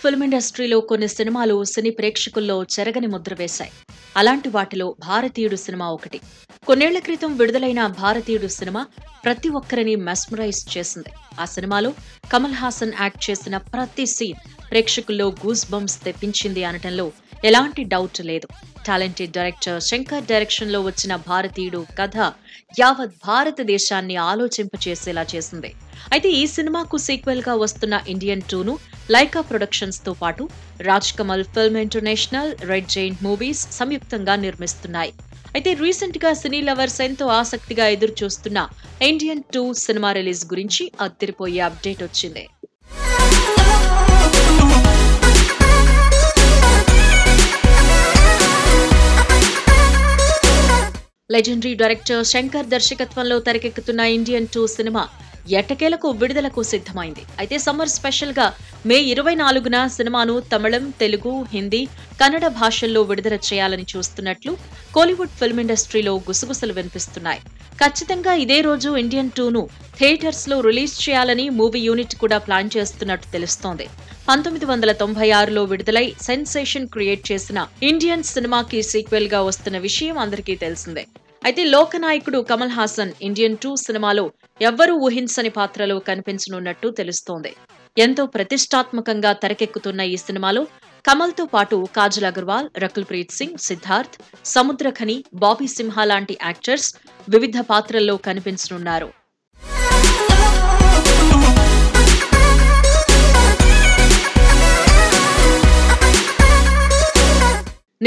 Film ఇండస్ట్రీలో కొన్ని సినిమాలు సినీ ప్రేక్షకుల్లో చెరగని ముద్ర వేశాయి. అలాంటి వాటిలో భారతీయుడు సినిమా ఒకటి. కొన్నేళ్ల క్రితం విడుదలైన భారతీయుడు సినిమా ప్రతి ఒక్కరిని మెస్మరైజ్ చేసింది. ఆ సినిమాలో కమల్ హాసన్ యాక్ట్ చేసిన ప్రతి సీన్ ప్రేక్షకుల్లో గూస్ బంప్స్ తెప్పించింది అనటంలో ఎలాంటి డౌట్ లేదు. టాలెంటెడ్ డైరెక్టర్ శంకర్ డైరెక్షన్ లో వచ్చిన భారతీయుడు కథ యావత్ భారతదేశాన్ని ఆలోచింపచేసేలా చేసింది. అయితే ఈ సినిమాకు సీక్వెల్ గా వస్తున్న ఇండియన్ 2ను లైకా ప్రొడక్షన్స్ తో పాటు Raj Kamal film international, red giant movies సంయుక్తంగా నిర్మిస్తున్నాయి. అయితే రీసెంట్ గా సినీ లవర్స్ ఎంతో ఆసక్తిగా ఎదురు చూస్తున్న ఇండియన్ 2 సినిమా రిలీజ్ గురించి అదిరిపోయే అప్డేట్ వచ్చింది. లెజెండరీ డైరెక్టర్ శంకర్ దర్శకత్వంలో తెరకెక్కుతున్న ఇండియన్ 2 సినిమా ఎట్టకేలకు విడుదలకు సిద్ధమైంది. అయితే సమ్మర్ స్పెషల్ గా మే 24న సినిమాను తమిళం, తెలుగు, హిందీ, కన్నడ భాషల్లో విడుదల చేయాలని చూస్తున్నట్లు కోలీవుడ్ ఫిల్మ్ ఇండస్ట్రీలో గుసగుసలు వినిపిస్తున్నాయి. ఖచ్చితంగా ఇదే రోజు ఇండియన్ 2ను థియేటర్స్ లో రిలీజ్ చేయాలని మూవీ యూనిట్ కూడా ప్లాన్ చేస్తున్నట్టు తెలుస్తోంది. 1996లో విడుదలై సెన్సేషన్ క్రియేట్ చేసిన ఇండియన్ సినిమాకి సీక్వెల్ గా వస్తున్న విషయం అందరికీ తెలిసిందే. అయితే లోకనాయకుడు కమల్ హాసన్ ఇండియన్ 2 సినిమాలో ఎవ్వరూ ఊహించని పాత్రలో కనిపించనున్నట్టు తెలుస్తోంది. ఎంతో ప్రతిష్టాత్మకంగా తెరకెక్కుతున్న ఈ సినిమాలో కమల్ తో పాటు కాజల్ అగర్వాల్, రకుల్ ప్రీత్ సింగ్, సిద్ధార్థ్, సముద్రఖని, బాబీ సింహ లాంటి యాక్టర్స్ వివిధ పాత్రల్లో కనిపించనున్నారు.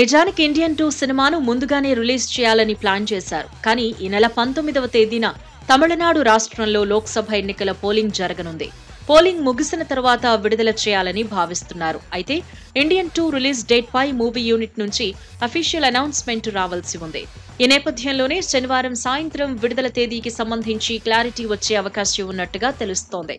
నిజానికి ఇండియన్ 2 సినిమాను ముందుగానే రిలీజ్ చేయాలని ప్లాన్ చేశారు. కానీ ఈ నెల 19వ తేదీన తమిళనాడు రాష్ట్రంలో లోక్సభ ఎన్నికల పోలింగ్ జరగనుంది. పోలింగ్ ముగిసిన తర్వాత విడుదల చేయాలని భావిస్తున్నారు. అయితే ఇండియన్ 2 రిలీజ్ డేట్ పై మూవీ యూనిట్ నుంచి అఫీషియల్ అనౌన్స్మెంట్ రావాల్సి ఉంది. ఈ నేపథ్యంలోనే శనివారం సాయంత్రం విడుదల తేదీకి సంబంధించి క్లారిటీ వచ్చే అవకాశం ఉన్నట్టుగా తెలుస్తోంది.